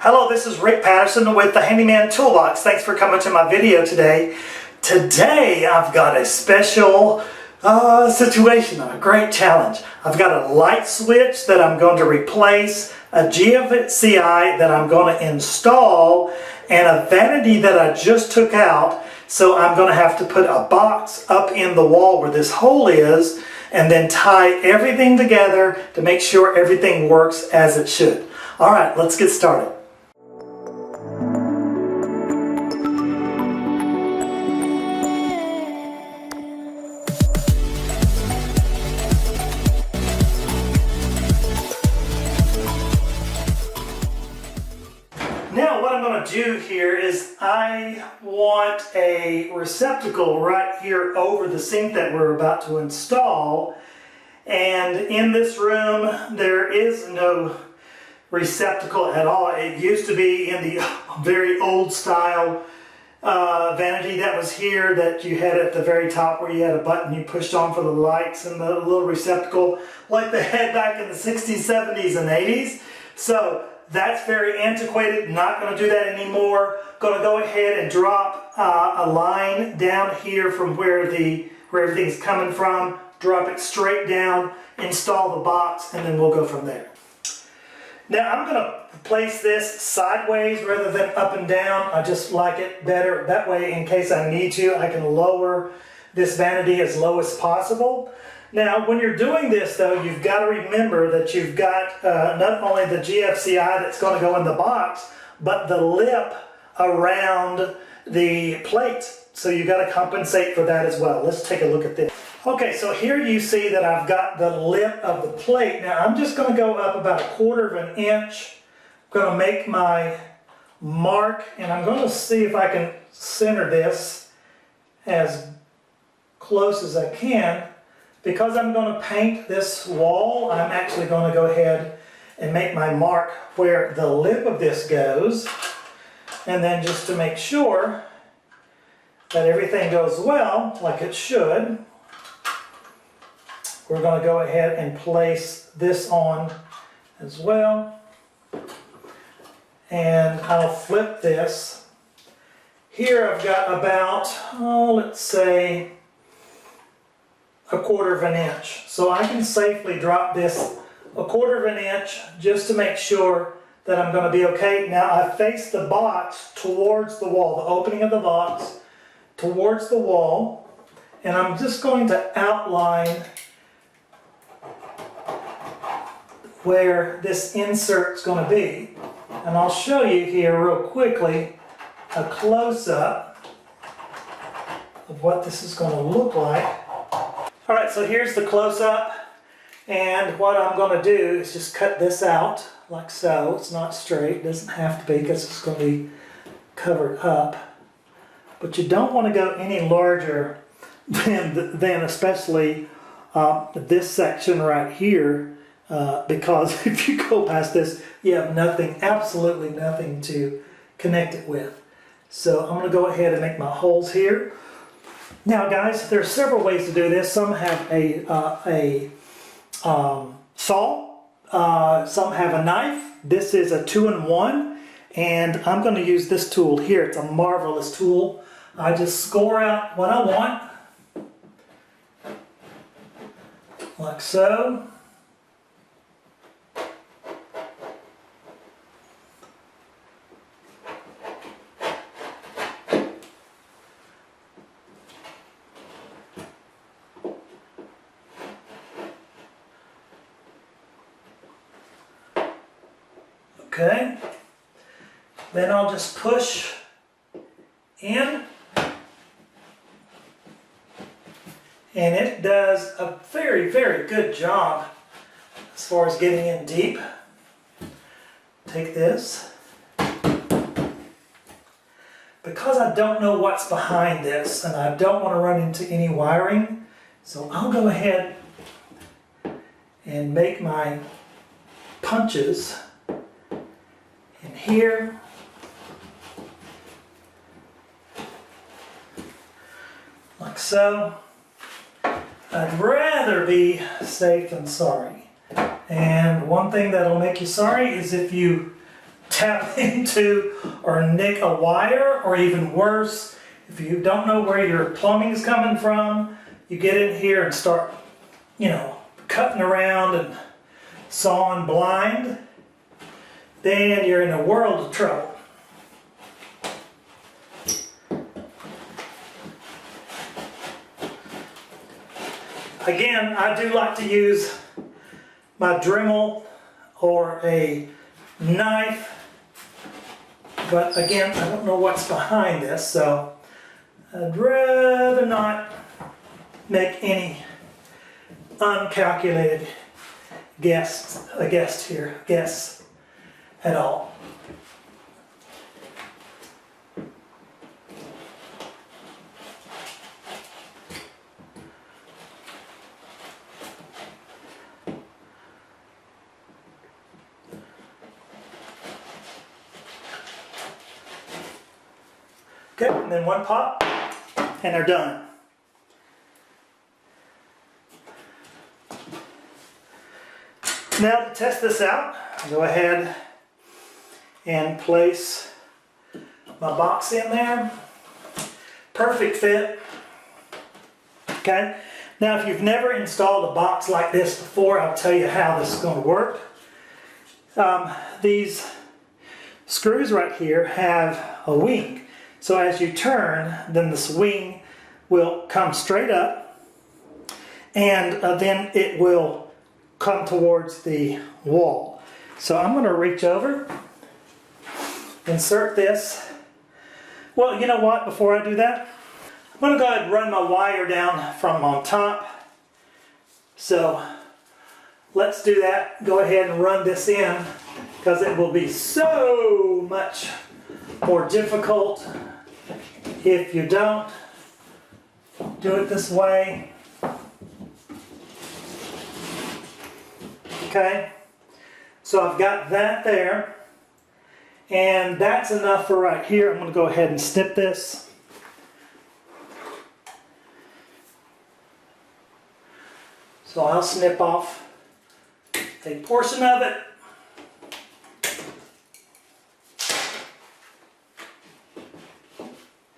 Hello, this is Rick Patterson with the Handyman Toolbox. Thanks for coming to my video today. Today I've got a special situation, a great challenge. I've got a light switch that I'm going to replace, a GFCI that I'm going to install, and a vanity that I just took out. So I'm going to have to put a box up in the wall where this hole is and then tie everything together to make sure everything works as it should. All right, let's get started. Now what I'm going to do here is I want a receptacle right here over the sink that we're about to install, and in this room there is no receptacle at all. It used to be in the very old style vanity that was here that you had at the very top where you had a button you pushed on for the lights and the little receptacle like they had back in the 60s, 70s, and 80s. So that's very antiquated, not going to do that anymore. Going to go ahead and drop a line down here from where everything's coming from, drop it straight down, install the box, and then we'll go from there. Now I'm going to place this sideways rather than up and down. I just like it better that way. In case I need to, I can lower this vanity as low as possible. Now, when you're doing this, though, you've got to remember that you've got not only the GFCI that's going to go in the box, but the lip around the plate. So you've got to compensate for that as well. Let's take a look at this. Okay, so here you see that I've got the lip of the plate. Now, I'm just going to go up about 1/4 of an inch. I'm going to make my mark, and I'm going to see if I can center this as close as I can. Because I'm going to paint this wall, I'm actually going to go ahead and make my mark where the lip of this goes. And then just to make sure that everything goes well, like it should, we're going to go ahead and place this on as well. And I'll flip this. Here I've got about, let's say, 1/4 of an inch. So I can safely drop this 1/4 of an inch just to make sure that I'm going to be okay. Now I face the box towards the wall, the opening of the box towards the wall, and I'm just going to outline where this insert's going to be. And I'll show you here real quickly a close-up of what this is going to look like. Alright, so here's the close-up, and what I'm going to do is just cut this out like so. It's not straight, it doesn't have to be because it's going to be covered up. But you don't want to go any larger than especially this section right here, because if you go past this, you have nothing, absolutely nothing to connect it with. So I'm going to go ahead and make my holes here. Now guys, there's several ways to do this. Some have a saw, some have a knife. This is a 2-in-1, and I'm going to use this tool here. It's a marvelous tool. I just score out what I want, like so. Okay, then I'll just push in, and it does a very, very good job as far as getting in deep. Take this. Because I don't know what's behind this, and I don't want to run into any wiring, so I'll go ahead and make my punches in here. Like so. I'd rather be safe than sorry. And one thing that'll make you sorry is if you tap into or nick a wire, or even worse, if you don't know where your plumbing is coming from, you get in here and start, you know, cutting around and sawing blind, then you're in a world of trouble. Again, I do like to use my Dremel or a knife, but again, I don't know what's behind this, so I'd rather not make any uncalculated guess at all. Okay, and then one pop, and they're done. Now to test this out, I'll go ahead and place my box in there. Perfect fit. Okay, now if you've never installed a box like this before, I'll tell you how this is going to work. These screws right here have a wing. So as you turn, then this wing will come straight up, and then it will come towards the wall. So I'm going to reach over, insert this. Well, you know what, before I do that, I'm going to go ahead and run my wire down from on top. So let's do that. Go ahead and run this in, because it will be so much more difficult if you don't do it this way. Okay, so I've got that there, and that's enough for right here. I'm going to go ahead and snip this. So I'll snip off a portion of it.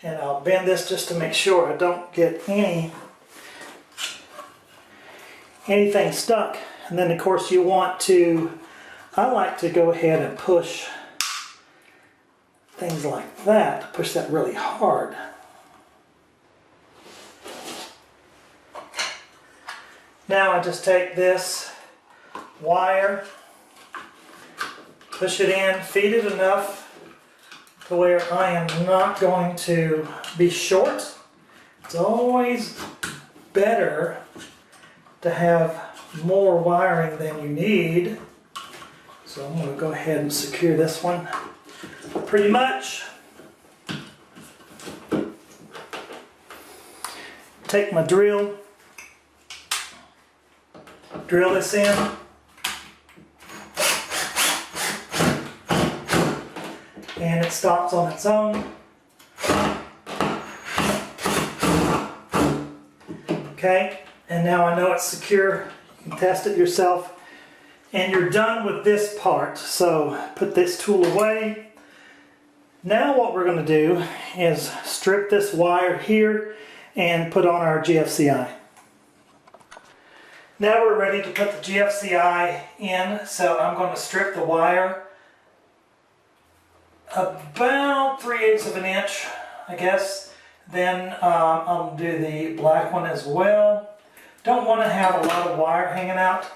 And I'll bend this just to make sure I don't get anything stuck. And then of course you want to, I like to go ahead and push things like that, push that really hard. Now I just take this wire, push it in, feed it enough to where I am not going to be short. It's always better to have more wiring than you need. So I'm going to go ahead and secure this one pretty much. Take my drill, drill this in. And it stops on its own. Okay, and now I know it's secure. You can test it yourself. And you're done with this part. So put this tool away. Now what we're going to do is strip this wire here and put on our GFCI. Now we're ready to put the GFCI in. So I'm going to strip the wire about 3/8 of an inch, I guess. Then I'll do the black one as well. Don't want to have a lot of wire hanging out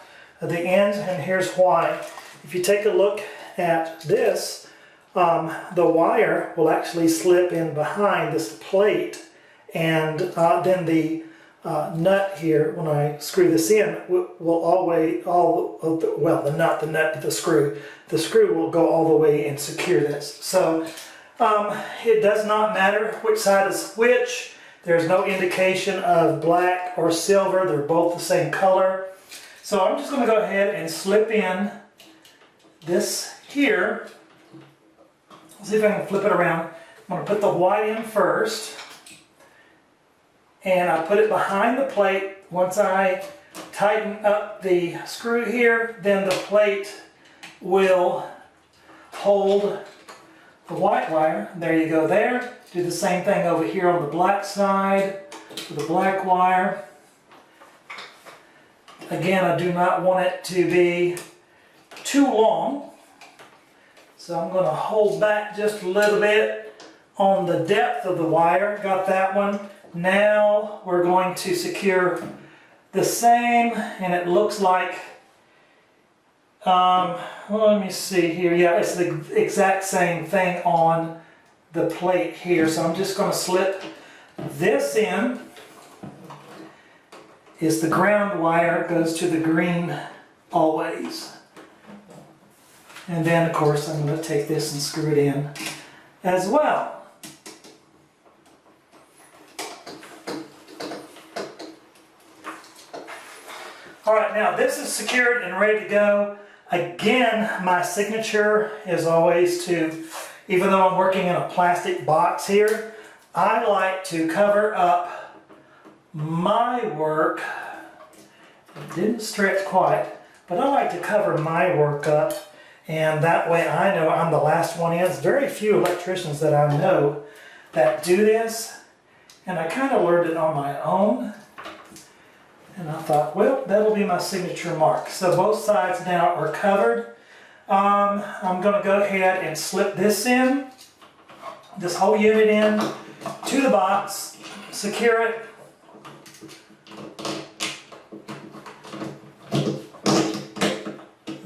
at the ends, and here's why. If you take a look at this, the wire will actually slip in behind this plate, and then the nut here, when I screw this in, will always, the screw will go all the way and secure this. So it does not matter which side is which. There's no indication of black or silver. They're both the same color. So I'm just going to go ahead and slip in this here. Let's see if I can flip it around. I'm going to put the white in first. And I put it behind the plate. Once I tighten up the screw here, then the plate will hold the white wire. There you go there. Do the same thing over here on the black side with the black wire. Again, I do not want it to be too long, so I'm going to hold back just a little bit on the depth of the wire. Got that one. Now we're going to secure the same, and it looks like, well, let me see here. Yeah, it's the exact same thing on the plate here. So I'm just going to slip this in. Is the ground wire, goes to the green always. And then of course I'm going to take this and screw it in as well. Alright, now this is secured and ready to go. Again, my signature is always to, even though I'm working in a plastic box here, I like to cover up my work. It didn't stretch quite, but I like to cover my work up, and that way I know I'm the last one in. There's very few electricians that I know that do this, and I kind of learned it on my own, and I thought, well, that'll be my signature mark. So both sides now are covered. I'm going to go ahead and slip this in, this whole unit in to the box, secure it.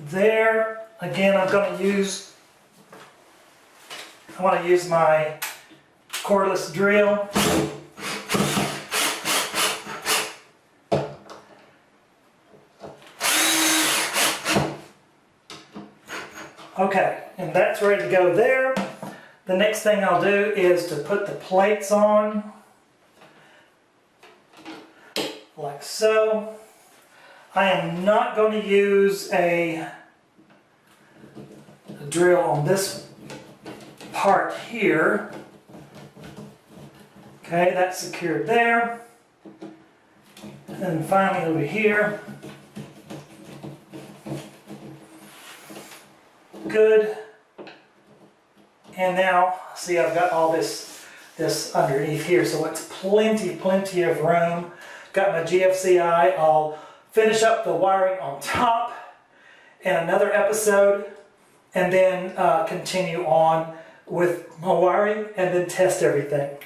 There, again, I want to use my cordless drill. Okay, and that's ready to go there. The next thing I'll do is to put the plates on, like so. I am not going to use a drill on this part here. Okay, that's secured there. And then finally over here. Good. And now, see, I've got all this underneath here, so it's plenty of room. Got my GFCI. I'll finish up the wiring on top in another episode, and then continue on with my wiring and then test everything.